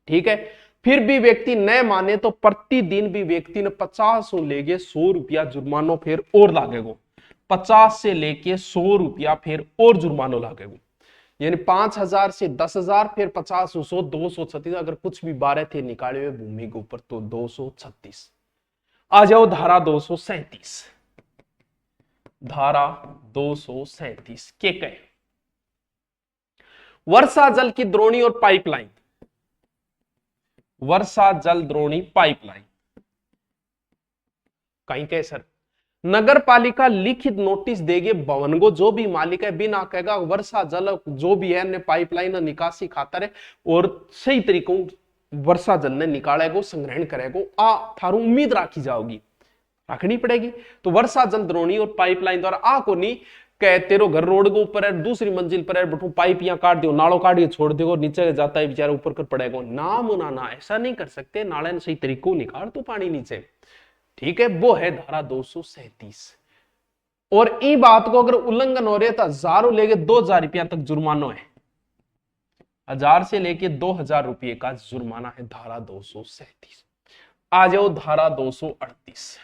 ठीक है, फिर भी व्यक्ति न माने तो प्रतिदिन भी व्यक्ति ने 50 से लेके 100 रुपया जुर्मानो फिर और लागेगो। 50 से लेके 100 रुपया फिर और जुर्मानो लागेगो। यानी 5,000 से 10,000 फिर 50 100 236, अगर कुछ भी 12 थे निकाले हुए भूमि के ऊपर तो 236। आ जाओ धारा 237। धारा 237 के कहे वर्षा जल की द्रोणी और पाइपलाइन, वर्षा जल द्रोणी पाइपलाइन कहीं कहे सर नगर पालिका लिखित नोटिस देगे भवन को जो भी मालिक है बिना कहेगा वर्षा जल जो भी है ने पाइपलाइन निकासी खातर है और सही तरीकों वर्षा जल ने निकालेगो संग्रहण करेगो आ थारू उम्मीद राखी जाओगी, रखनी पड़ेगी। तो वर्षा जल द्रोणी और पाइपलाइन द्वारा आ को नहीं कह तेरो घर रोड के ऊपर है, दूसरी मंजिल पर है, बठू पाइप यहाँ काट दियो, नालों काट के छोड़ दो, नीचे जाता है बेचारा ऊपर कर पड़ेगा ना मुना ना, ऐसा नहीं कर सकते। नाले ने सही तरीकों निकाल तो पानी नीचे। ठीक है, वो है धारा 237। और ई बात को अगर उल्लंघन हो रहे तो 1000 लेके 2000 रुपया तक जुर्माना है। 1000 से लेके 2000 रुपये का जुर्माना है धारा 237। आ जाओ धारा 238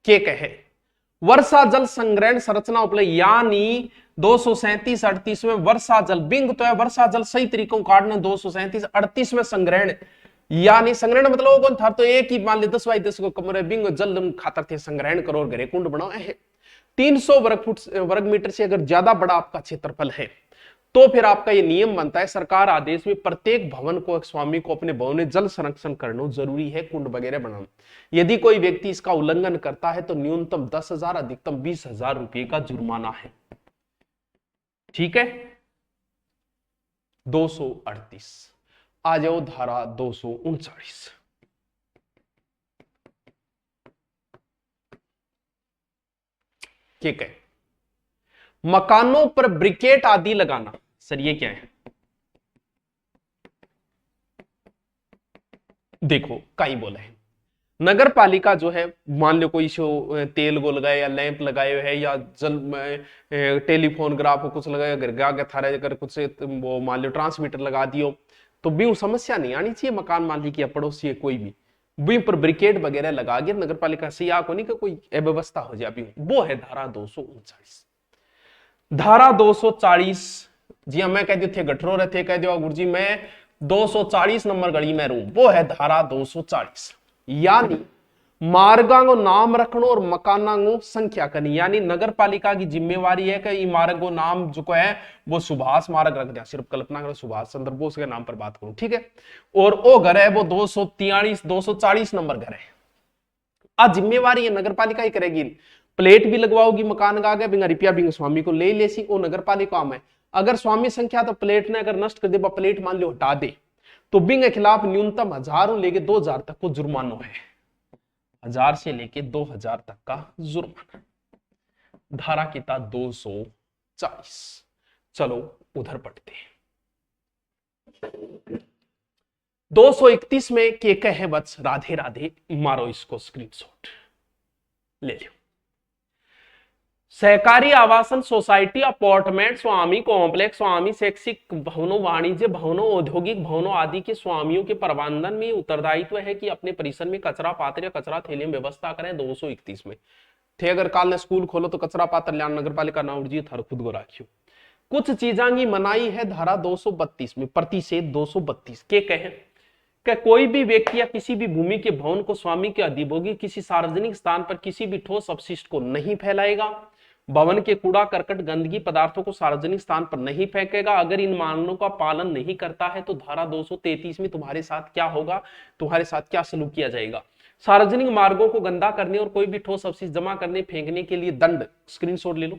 के कहे वर्षा जल संग्रहण संरचना उपलब्ध, यानी 237-38 में वर्षा जल बिंग तो है वर्षा जल सही तरीकों काटना, 237-38 में संग्रहण, यानी संग्रहण मतलब कौन था तो एक ही मान ली 10 बाई 10 को कमरे बिंग जल खातर थे संग्रहण करो और घरे कुंड बनाओ है। 300 वर्ग मीटर से अगर ज्यादा बड़ा आपका क्षेत्रफल है तो फिर आपका ये नियम बनता है सरकार आदेश में प्रत्येक भवन को स्वामी को अपने भवन में जल संरक्षण करना जरूरी है, कुंड वगैरह बनाना। यदि कोई व्यक्ति इसका उल्लंघन करता है तो न्यूनतम 10,000 अधिकतम 20,000 रुपये का जुर्माना है। ठीक है, 238। आ जाओ धारा 239 ठीक है मकानों पर ब्रिकेट आदि लगाना। सर ये क्या है देखो कई बोले हैं नगर पालिका जो है मान लो कोई तेल को लगाए या लैंप लगाए हुए है या जल टेलीफोन ग्राफ को कुछ लगाया घर आगे थारे अगर कुछ वो मान लो ट्रांसमीटर लगा दियो तो भी समस्या नहीं आनी चाहिए। मकान मालिक या पड़ोसी है कोई भी पर ब्रिकेट वगैरह लगा के नगर पालिका से या को नहीं कोई अव्यवस्था हो जाए, वो है धारा 239। धारा 240 जी मैं कह दियो थे गठरो रहते कह दियो गुरुजी मैं 240 नंबर गली में रहूं, वो है धारा 240। यानी मार्गा को नाम रखनो और मकाना को संख्या करनी, यानी नगर पालिका की जिम्मेवारी है कि मार्ग को नाम जो को है वो सुभाष मार्ग रख दिया। सिर्फ कल्पना करो सुभाष चंद्र बोस के नाम पर बात करूं, ठीक है। और वो घर है वो 240 नंबर घर है। आज जिम्मेवारी है नगर पालिका ही करेगी। प्लेट भी लगवाओगी मकान का आगे बिंगा रुपया बिंगा स्वामी को ले लेसी वो नगर पालिका में। अगर स्वामी संख्या तो प्लेट ने अगर नष्ट कर दे प्लेट मान लो हटा दे तो बिंग के खिलाफ न्यूनतम 1000 लेके 2000 तक को जुर्माना है। 1000 से लेके 2000 तक का जुर्माना। धारा की था 240। चलो उधर पढ़ते हैं। 231 में के कहे बच राधे राधे मारो इसको स्क्रीनशॉट ले लो। सहकारी आवासन सोसाइटी अपार्टमेंट स्वामी कॉम्प्लेक्स स्वामी शैक्षिक भवनों वाणिज्य भवनों औद्योगिक भवनों आदि के स्वामियों के प्रबंधन में उत्तरदायित्व है कि अपने परिसर में कचरा पात्र या कचरा थैली में व्यवस्था करें। 231 में थे अगर काल ने स्कूल खोलो तो कचरा पात्र लिया नगर पालिका ना उड़जी थार खुद को राखियो। कुछ चीजा की मनाई है धारा 232 में प्रतिषेध 232 के कहे कि कोई भी व्यक्ति या किसी भी भूमि के भवन को स्वामी के अधिभोगी किसी सार्वजनिक स्थान पर किसी भी ठोस अपशिष्ट को नहीं फैलाएगा। भवन के कूड़ा करकट गंदगी पदार्थों को सार्वजनिक स्थान पर नहीं फेंकेगा। अगर इन मानकों का पालन नहीं करता है तो धारा 233 में तुम्हारे साथ क्या होगा, तुम्हारे साथ क्या सलूक किया जाएगा। सार्वजनिक मार्गों को गंदा करने और कोई भी ठोस अवशिष्ट जमा करने फेंकने के लिए दंड, स्क्रीनशॉट ले लो।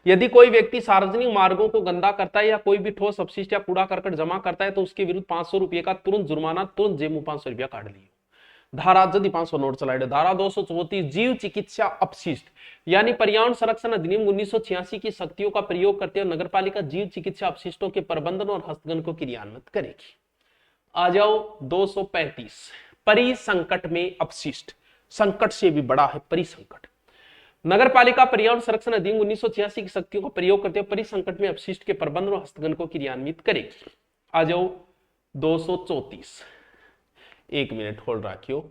यदि कोई व्यक्ति सार्वजनिक मार्गों को गंदा करता है या कोई भी ठोस अपशिष्ट या कूड़ा करकट जमा करता है तो उसके विरुद्ध 500 रुपये का तुरंत जुर्माना, तुरंत जेब में 500 रुपया काट लियो। धारा जल्दी 500 नोट चलाए। धारा 234 जीव चिकित्सा अपशिष्ट यानी पर्यावरण संरक्षण अधिनियम 1986 की शक्तियों का प्रयोग करते हुए नगरपालिका जीव चिकित्सा अपशिष्टों के प्रबंधन और हस्तगन को क्रियान्वित करेगी। आ जाओ 235 परिसंकट में अपशिष्ट। संकट से भी बड़ा है परिसंकट। नगरपालिका पर्यावरण संरक्षण अधिनियम 1986 की शक्तियों का प्रयोग करते हुए परिसंकट में अपशिष्ट के प्रबंधन और हस्तगन को क्रियान्वित करेगी। आ जाओ 234। एक मिनट होल्ड रखियो,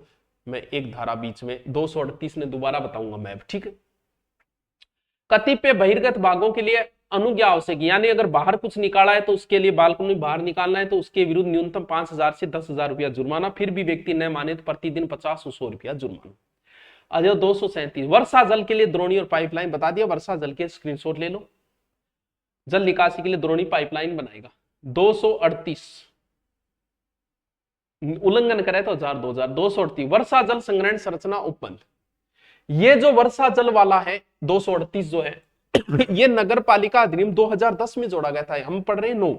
मैं एक धारा बीच में 238 ने दोबारा बताऊंगा मैं, ठीक है। कतिपय बहिर्गत भागों के लिए अनुज्ञा आवश्यक, यानी अगर बाहर कुछ निकाला है तो उसके लिए बालकनी बाहर निकालना है तो उसके विरुद्ध न्यूनतम 5000 से 10,000 रुपया जुर्माना, फिर भी व्यक्ति न माने तो प्रतिदिन 50 100 रुपया जुर्माना। आ जाओ 237 वर्षा जल के लिए द्रोणी और पाइपलाइन बता दिया। वर्षा जल के स्क्रीनशॉट ले लो। जल निकासी के लिए द्रोणी पाइपलाइन बनाएगा। 238 उल्लंघन करे तो 1000 2000। 238 वर्षा जल संग्रहण संरचना उपबंध। ये जो वर्षा जल वाला है 238 जो है ये नगर पालिका अधिनियम 2010 में जोड़ा गया था। हम पढ़ रहे हैं 9।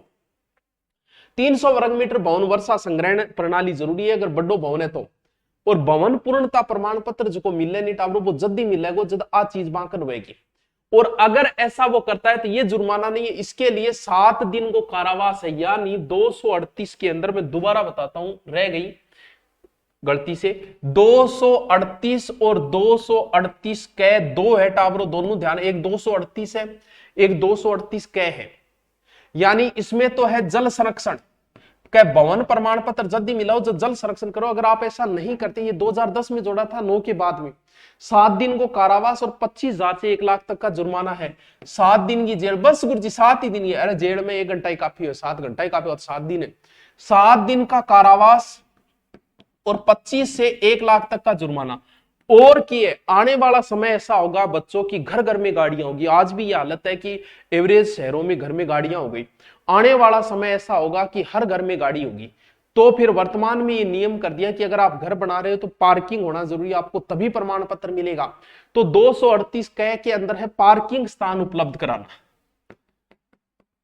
300 वर्ग मीटर भवन वर्षा संग्रहण प्रणाली जरूरी है अगर बड़ो भवन है तो। और भवन पूर्णता प्रमाण पत्र जो मिले नहीं टावरो वो जद ही मिलेगा जब आ चीज बांकर होगी। और अगर ऐसा वो करता है तो ये जुर्माना नहीं है, इसके लिए 7 दिन को कारावास है। यानी 238 के अंदर मैं दोबारा बताता हूं, रह गई गलती से 238 और 238 कै दो है टावरो, दोनों ध्यान। एक 238 है एक 238 कै है। यानी इसमें तो है जल संरक्षण कै भवन प्रमाण पत्र जल्दी मिलाओ जो जल संरक्षण करो। अगर आप ऐसा नहीं करते, ये 2010 में जोड़ा था 9 के बाद में, 7 दिन को कारावास और 25,000 से 1 लाख तक का जुर्माना है। 7 दिन की जेल, बस गुरुजी 7 ही दिन। ये अरे जेल में 1 घंटा ही काफी है, 7 घंटा ही काफी हो, 7 दिन है। 7 दिन का कारावास और 25 से 1 लाख तक का जुर्माना। और किए आने वाला समय ऐसा होगा बच्चों की घर घर में गाड़ियां होगी। आज भी ये हालत है कि एवरेज शहरों में घर में गाड़ियां हो गई। आने वाला समय ऐसा होगा कि हर घर में गाड़ी होगी। तो फिर वर्तमान में ये नियम कर दिया कि अगर आप घर बना रहे हो तो पार्किंग होना जरूरी है, आपको तभी प्रमाण पत्र मिलेगा। तो 238 कै के अंदर है पार्किंग स्थान उपलब्ध कराना।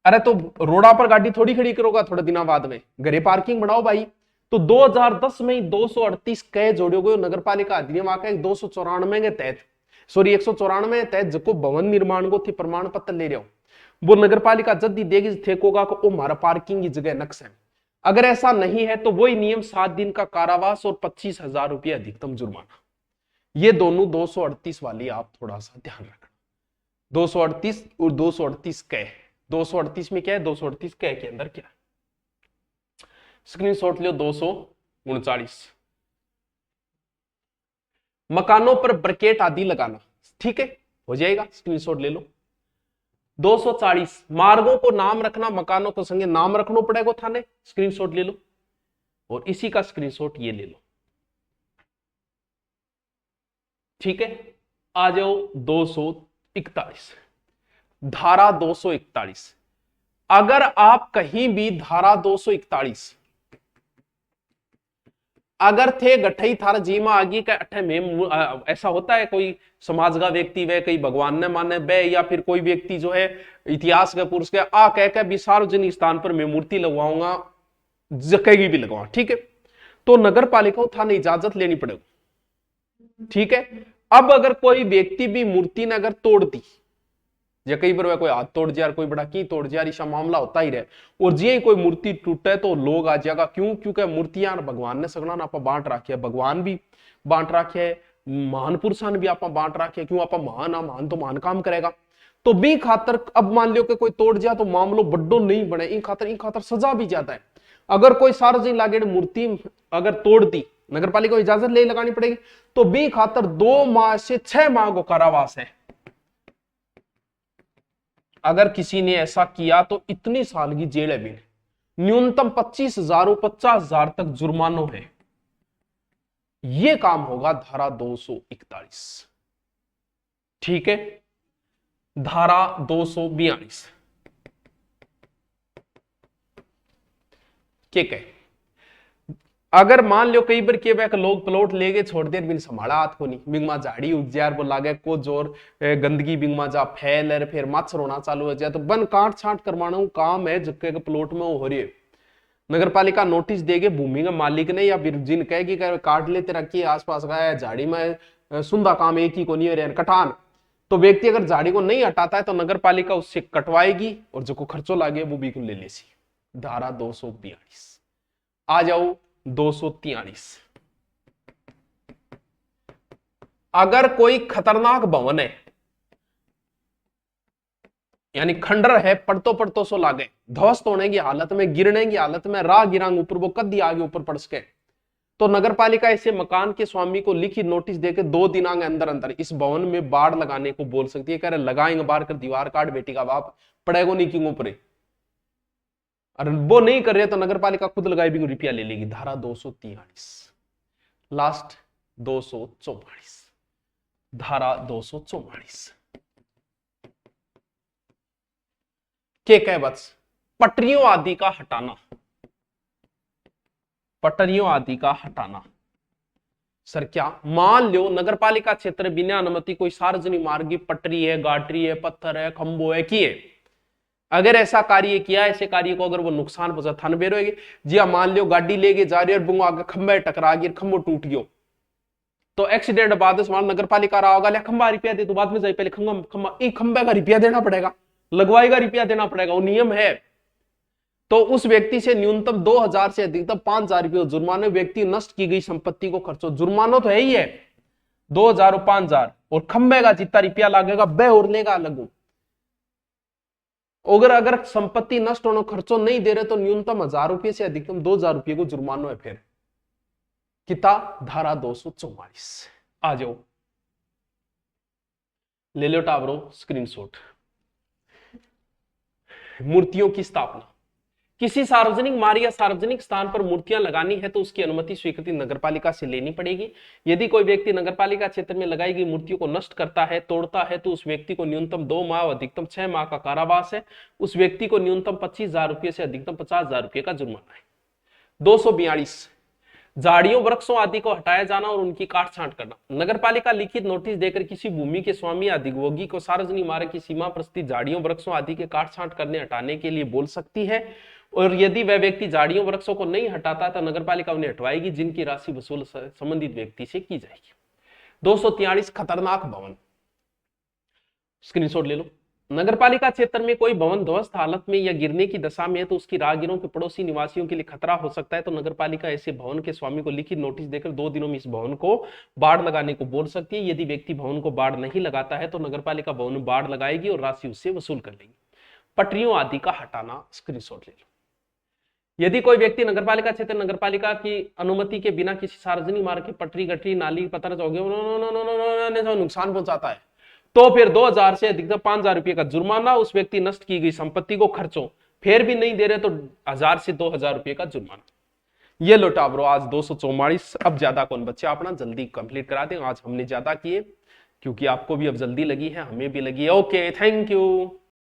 अरे तो रोड़ा पर गाड़ी थोड़ी खड़ी करोगा थोड़े दिनों बाद में, घरे पार्किंग बनाओ भाई। तो 2010 में ही 238 कै जोड़े गए नगर पालिका अधिनियम आकर 294 के तहत, सॉरी 194 के तहत जो भवन निर्माण को थी प्रमाण पत्र ले रहे हो वो नगर पालिका जल्दी देगी ठेकोगा को हमारा पार्किंग की जगह नक्श है। अगर ऐसा नहीं है तो वही नियम 7 दिन का कारावास और 25,000 रुपये अधिकतम जुर्माना। ये दोनों 238 वाली आप थोड़ा सा ध्यान रखना। 238 और 238 कै। 238 में क्या है, 238 कै के अंदर क्या है, स्क्रीनशॉट लियो। 239 मकानों पर ब्रैकेट आदि लगाना, ठीक है हो जाएगा, स्क्रीनशॉट ले लो। 240 मार्गों को नाम रखना, मकानों को संगे नाम रखना पड़ेगा थाने, स्क्रीनशॉट ले लो। और इसी का स्क्रीनशॉट ये ले लो, ठीक है। आ जाओ 241 धारा 241। अगर आप कहीं भी धारा 241 अगर थे गठई थारा जी में आगे का अठे में ऐसा होता है कोई समाज का व्यक्ति वे कई भगवान ने माने बे या फिर कोई व्यक्ति जो है इतिहास के पुरुष के आ कह के भी सार्वजनिक स्थान पर मैं मूर्ति लगवाऊंगा, कहीं भी लगवाऊंगा, ठीक है। तो नगर पालिका को थाने इजाजत लेनी पड़ेगी, ठीक है। अब अगर कोई व्यक्ति भी मूर्ति ने अगर तोड़ दी या कई बार कोई हाथ तोड़ दिया, कोई बड़ा की तोड़ दिया, ऐसा मामला होता ही रहे। और जी कोई मूर्ति टूटे तो लोग आ जाएगा, क्यों, क्योंकि मूर्तियां भगवान ने सगना आप बांट रखी है, भगवान भी बांट रखे है, महान पुरुषान भी आप बांट रखे, क्यों आप महान आ, महान तो महान काम करेगा। तो भी खातर अब मान लो कि कोई तोड़ दिया तो मामलो बड्डो नहीं बने, इन खातर सजा भी ज्यादा है। अगर कोई सार्वजनिक लागे मूर्ति अगर तोड़ दी, नगर पालिका को इजाजत ले लगानी पड़ेगी। तो भी खातर 2 माह से 6 माह को कारावास है। अगर किसी ने ऐसा किया तो इतनी साल की जेल है भी, न्यूनतम 25,000 और 50,000 तक जुर्मानो है। यह काम होगा धारा 241, ठीक है। धारा 242 क्या है, अगर मान लो कई बार के बैक लोग प्लॉट लेके छोड़ दे बिन संभाला हाथ को नहीं बिंगमा झाड़ी उग जाए वो लागे को जोर गंदगी बिंगमा जा फैल है फिर मच्छर होना चालू हो जाए तो बन काट छाट करवाना काम है जबकि प्लॉट में वो हो रही है। नगर पालिका नोटिस देगी भूमि का मालिक ने या फिर जिन कहेगी काट ले तेरा की आसपास का झाड़ी में सुंदा काम एक ही को नहीं है कटान, तो व्यक्ति अगर झाड़ी को नहीं हटाता है तो नगर पालिका उससे कटवाएगी और जो को खर्चो लागे वो भी ले लेसी। धारा 242 आ जाओ 243। अगर कोई खतरनाक भवन है यानी खंडर है पड़तो पड़तो सो लागे ध्वस्त होने की हालत में गिरने की हालत में राह गिरांग ऊपर वो कद्दी आगे ऊपर पड़ सके तो नगर पालिका ऐसे मकान के स्वामी को लिखित नोटिस देकर 2 दिनांक अंदर अंदर इस भवन में बाढ़ लगाने को बोल सकती है। कह रहे लगाएंगे बाहर कर दीवार काट बेटी का बाप पड़ेगो नहीं क्यों ऊपर, और वो नहीं कर रहे तो नगर पालिका खुद लगाई भी रुपया ले लेगी। धारा 243 लास्ट 244 धारा 244 के कह बस पटरियों आदि का हटाना, पटरियों आदि का हटाना। सर क्या मान लो नगर पालिका क्षेत्र बिना अनुमति कोई सार्वजनिक मार्ग की पटरी है गाटरी है पत्थर है खंबो है किए अगर ऐसा कार्य किया ऐसे कार्य को अगर वो नुकसान पहुंचा थान बेरोगे जी हाँ मान लो गाड़ी लेके जा रही है और बुंगो आगे खंबे टकरा गई खंबो टूट गयो तो एक्सीडेंट बाद नगर पालिका रहा होगा खंबा रिपेयर दे तो बाद में जाए पहले खंबे का रिपेयर देना पड़ेगा लगवाएगा रिपेयर देना पड़ेगा वो नियम है। तो उस व्यक्ति से न्यूनतम 2000 से अधिकतम 5000 रुपये जुर्माने व्यक्ति नष्ट की गई संपत्ति को खर्चो जुर्माना तो है ही है 2000 और 5000 और खंबे का जितना रुपया लगेगा बह और लेगा अलग। अगर संपत्ति नष्ट होने खर्चो नहीं दे रहे तो न्यूनतम 1000 रुपये से अधिकतम 2000 रुपये को जुर्माना है। फिर किता धारा 244 आ जाओ ले लो टावरो स्क्रीनशॉट। मूर्तियों की स्थापना किसी सार्वजनिक मार्ग या सार्वजनिक स्थान पर मूर्तियां लगानी है तो उसकी अनुमति स्वीकृति नगरपालिका से लेनी पड़ेगी। यदि कोई व्यक्ति नगरपालिका क्षेत्र में लगाई गई मूर्तियों को नष्ट करता है तोड़ता है तो उस व्यक्ति को न्यूनतम 2 माह और अधिकतम 6 माह का कारावास है। उस व्यक्ति को न्यूनतम 25,000 रुपये से अधिकतम 50,000 रुपये का जुर्माना है। 242 झाड़ियों वृक्षों आदि को हटाया जाना और उनकी काट छांट करना। नगरपालिका लिखित नोटिस देकर किसी भूमि के स्वामी या अधिभोगी को सार्वजनिक मार्ग की सीमा पर स्थित झाड़ियों वृक्षों आदि के काट छांट करने हटाने के लिए बोल सकती है और यदि वह व्यक्ति झाड़ियों वृक्षों को नहीं हटाता तो नगरपालिका उन्हें हटवाएगी जिनकी राशि वसूल संबंधित व्यक्ति से की जाएगी। 243 खतरनाक भवन स्क्रीनशॉट ले लो। नगरपालिका क्षेत्र में कोई भवन ध्वस्त हालत में या गिरने की दशा में है तो उसकी राहगीरों के पड़ोसी निवासियों के लिए खतरा हो सकता है तो नगरपालिका ऐसे भवन के स्वामी को लिखित नोटिस देकर 2 दिनों में इस भवन को बाढ़ लगाने को बोल सकती है। यदि व्यक्ति भवन को बाढ़ नहीं लगाता है तो नगरपालिका भवन में बाढ़ लगाएगी और राशि उससे वसूल कर लेगी। पटरियों आदि का हटाना स्क्रीनशॉट ले लो। यदि कोई व्यक्ति नगरपालिका क्षेत्र नगरपालिका की अनुमति के बिना किसी सार्वजनिक मार्ग की पटरी गटरी नाली पत्थर चौके नुकसान पहुंचाता है तो फिर 2000 से अधिकतम 5000 रुपये का जुर्माना, उस व्यक्ति नष्ट की गई संपत्ति को खर्चों फिर भी नहीं दे रहे तो 1000 से 2000 रुपये का जुर्माना। ये लो टावरो आज 244। अब ज्यादा कौन बच्चे अपना जल्दी कंप्लीट करा दें। आज हमने ज्यादा किए क्योंकि आपको भी अब जल्दी लगी है हमें भी लगी है। Okay thank you.